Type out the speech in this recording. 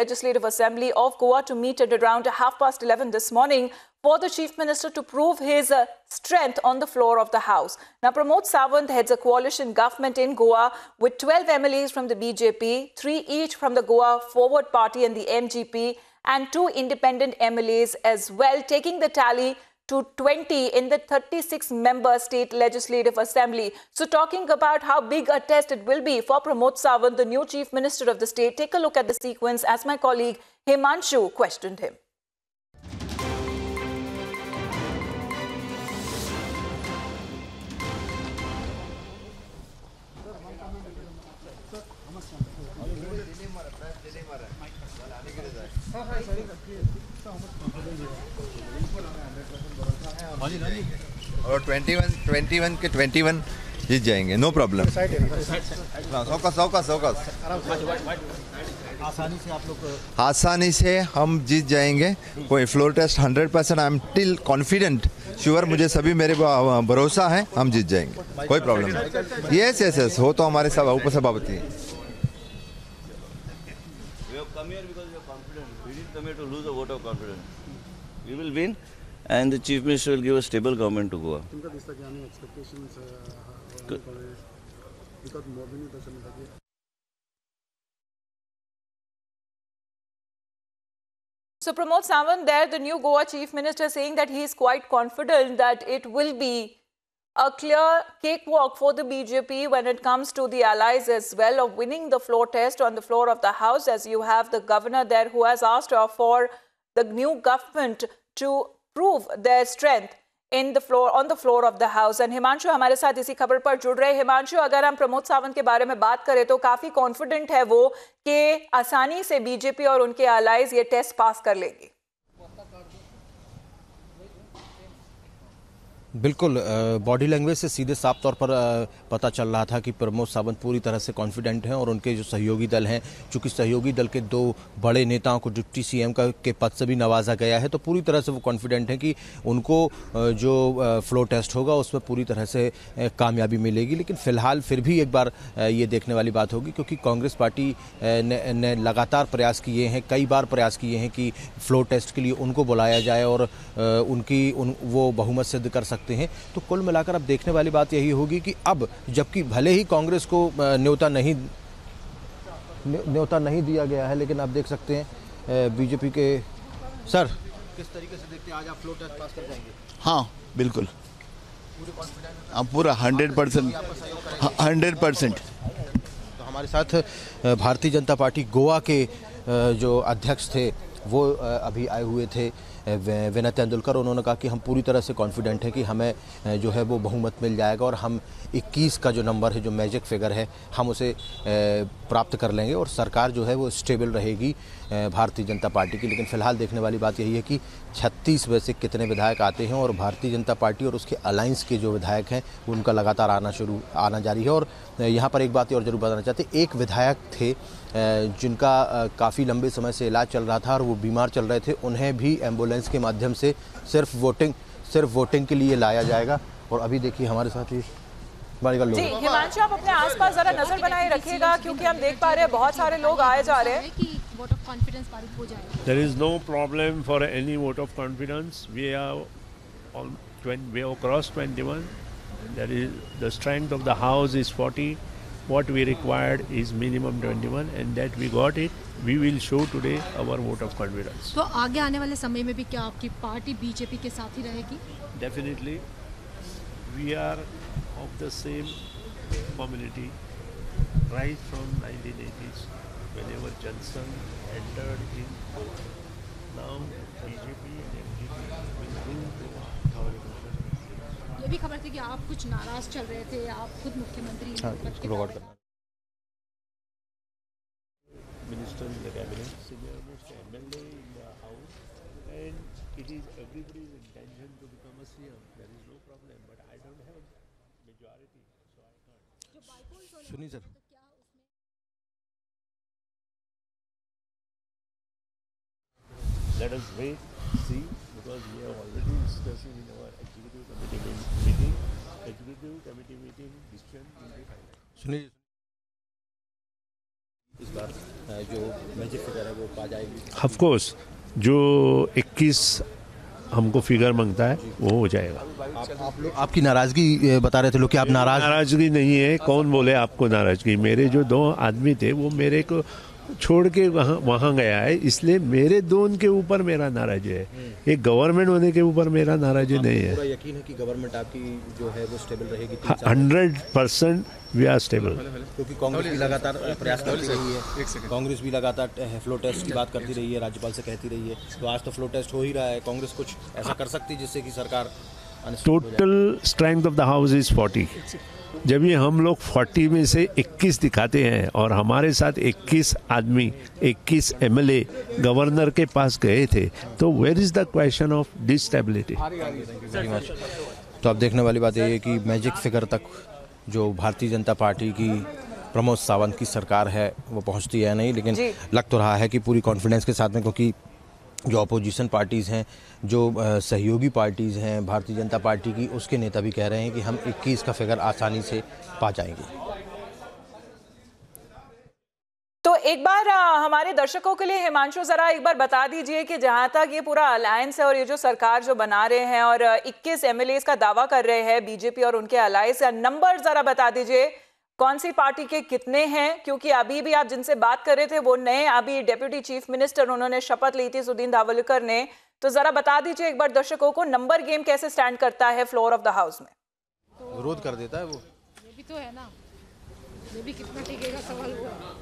Legislative Assembly of Goa to meet at around 11:30 this morning for the Chief Minister to prove his strength on the floor of the House. Now, Pramod Sawant heads a coalition government in Goa with 12 MLAs from the BJP, 3 each from the Goa Forward Party and the MGP, and 2 independent MLAs as well, taking the tally to 20 in the 36-member state legislative assembly. So talking about how big a test it will be for Pramod Sawant, the new chief minister of the state, take a look at the sequence as my colleague Himanshu questioned him. और 21 के 21 जीत जाएंगे, no problem. आसानी से हम जीत जाएंगे। कोई floor test 100%, I am till confident, sure, मुझे सभी मेरे भरोसा है हम जीत जाएंगे, कोई प्रॉब्लम नहीं। यस हो तो हमारे सब ऊपर सभापति We will win, and the Chief Minister will give a stable government to Goa. So Pramod Sawant there, the new Goa Chief Minister, saying that he is quite confident that it will be a clear cakewalk for the BJP when it comes to the allies as well of winning the floor test on the floor of the House, as you have the governor there who has asked for the new government to prove their strength in the floor on the floor of the House. And Himanshu हमारे साथ इसी खबर पर जुड़ रहे। हिमांशु, अगर हम प्रमोद सावंत के बारे में बात करें तो काफी कॉन्फिडेंट है वो कि आसानी से बीजेपी और उनके अलाइज ये टेस्ट पास कर लेंगे। बिल्कुल, बॉडी लैंग्वेज से सीधे साफ तौर पर पता चल रहा था कि प्रमोद सावंत पूरी तरह से कॉन्फिडेंट हैं और उनके जो सहयोगी दल हैं, चूंकि सहयोगी दल के 2 बड़े नेताओं को डिप्टी सीएम के पद से भी नवाजा गया है, तो पूरी तरह से वो कॉन्फिडेंट हैं कि उनको जो फ्लोर टेस्ट होगा उसमें पूरी तरह से कामयाबी मिलेगी। लेकिन फिलहाल फिर भी एक बार ये देखने वाली बात होगी, क्योंकि कांग्रेस पार्टी ने लगातार प्रयास किए हैं, कई बार प्रयास किए हैं कि फ्लोर टेस्ट के लिए उनको बुलाया जाए और वो बहुमत सिद्ध कर सकते हैं। तो कुल मिलाकर अब देखने वाली बात यही होगी कि अब जबकि भले ही कांग्रेस को न्योता नहीं दिया गया है, लेकिन आप देख सकते हैं बीजेपी के सर किस तरीके से देखते हैं आज आप फ्लोर टेस्ट पास कर जाएंगे? हाँ बिल्कुल, पूरा 100%। तो हमारे साथ भारतीय जनता पार्टी गोवा के जो अध्यक्ष थे वो अभी आए हुए थे, विनय तेंदुलकर। उन्होंने कहा कि हम पूरी तरह से कॉन्फिडेंट हैं कि हमें जो है वो बहुमत मिल जाएगा और हम 21 का जो नंबर है, जो मैजिक फिगर है, हम उसे प्राप्त कर लेंगे और सरकार जो है वो स्टेबल रहेगी भारतीय जनता पार्टी की। लेकिन फिलहाल देखने वाली बात यही है कि 36 में से कितने विधायक आते हैं और भारतीय जनता पार्टी और उसके अलायंस के जो विधायक हैं उनका लगातार आना जारी है। और यहाँ पर एक बात और ज़रूर बताना चाहते, एक विधायक थे जिनका काफ़ी लंबे समय से इलाज चल रहा था और वो बीमार चल रहे थे, उन्हें भी एम्बुलेंस के माध्यम से सिर्फ वोटिंग के लिए लाया जाएगा। और अभी देखिए हमारे साथ ही जी हिमांशु, आप अपने आसपास जरा नजर बनाए रखिएगा, क्योंकि हम देख पा रहे हैं बहुत सारे लोग आए जा रहे हैं कि वोट ऑफ कॉन्फिडेंस पारित हो जाएगा। There is no problem for any vote of confidence. We have crossed 21. That is, the strength of the house is 40. What we required is minimum 21, and that we got it. We will show today our vote of confidence. तो आगे आने वाले समय में भी क्या आपकी party BJP के साथ ही रहेगी? Definitely, we are of the same community right from 1980s. Whenever Johnson entered in Goa, now BJP and MGP will rule Goa. ये भी खबर थी कि आप कुछ नाराज चल रहे थे, आप खुद मुख्यमंत्री Minister in the cabinet, senior most MLA in the house, and it is everybody's intention to become a CM. There is no problem, but I don't have majority, so I can't. सुनिए sir, let us wait, see, because we have already discussed in our executive committee meeting. Executive committee meeting decision will be final. सुनिए इस बार जो magic figure है वो पा जाएगी? Of course जो 21 हमको फिगर मांगता है वो हो जाएगा। आप लोग आपकी नाराजगी बता रहे थे लोग कि आप नाराजगी नहीं है। कौन बोले आपको नाराजगी? मेरे जो 2 आदमी थे वो मेरे को छोड़ के वहाँ गया है, इसलिए मेरे 2 के ऊपर मेरा नाराज है। एक गवर्नमेंट होने के ऊपर मेरा नाराज नहीं है। पूरा यकीन है कि गवर्नमेंट आपकी जो है वो स्टेबल रहेगी? 100% वी आर स्टेबल। क्योंकि कांग्रेस भी लगातार प्रयास करती रही है, कांग्रेस भी लगातार फ्लो टेस्ट की बात करती रही है, राज्यपाल से कहती रही है, तो आज तो फ्लो टेस्ट हो ही रहा है। कांग्रेस कुछ ऐसा कर सकती है जिससे कि सरकार total strength of the house is 40। जब ये हम लोग 40 में से 21 दिखाते हैं और हमारे साथ 21 आदमी 21 MLA गवर्नर के पास गए थे, तो where is the question of this stability? तो अब देखने वाली बात यह है कि मैजिक फिगर तक जो भारतीय जनता पार्टी की प्रमोद सावंत की सरकार है वो पहुंचती है नहीं, लेकिन लग तो रहा है कि पूरी कॉन्फिडेंस के साथ में, क्योंकि जो अपोजिशन पार्टीज़ हैं, जो सहयोगी पार्टीज़ हैं भारतीय जनता पार्टी की, उसके नेता भी कह रहे हैं कि हम 21 का फिगर आसानी से पा जाएंगे। तो एक बार हमारे दर्शकों के लिए हिमांशु जरा एक बार बता दीजिए कि जहां तक ये पूरा अलायंस है और ये जो सरकार जो बना रहे हैं और 21 MLAs का दावा कर रहे हैं बीजेपी और उनके अलायंस, नंबर जरा बता दीजिए कौन सी पार्टी के कितने हैं, क्योंकि अभी भी आप जिनसे बात कर रहे थे वो नए अभी डेप्यूटी चीफ मिनिस्टर, उन्होंने शपथ ली थी सुदीन धावलकर ने, तो जरा बता दीजिए एक बार दर्शकों को नंबर गेम कैसे स्टैंड करता है फ्लोर ऑफ द हाउस में? विरोध कर देता है वो, ये भी तो है ना, ये भी कितना टिकेगा सवाल हुआ।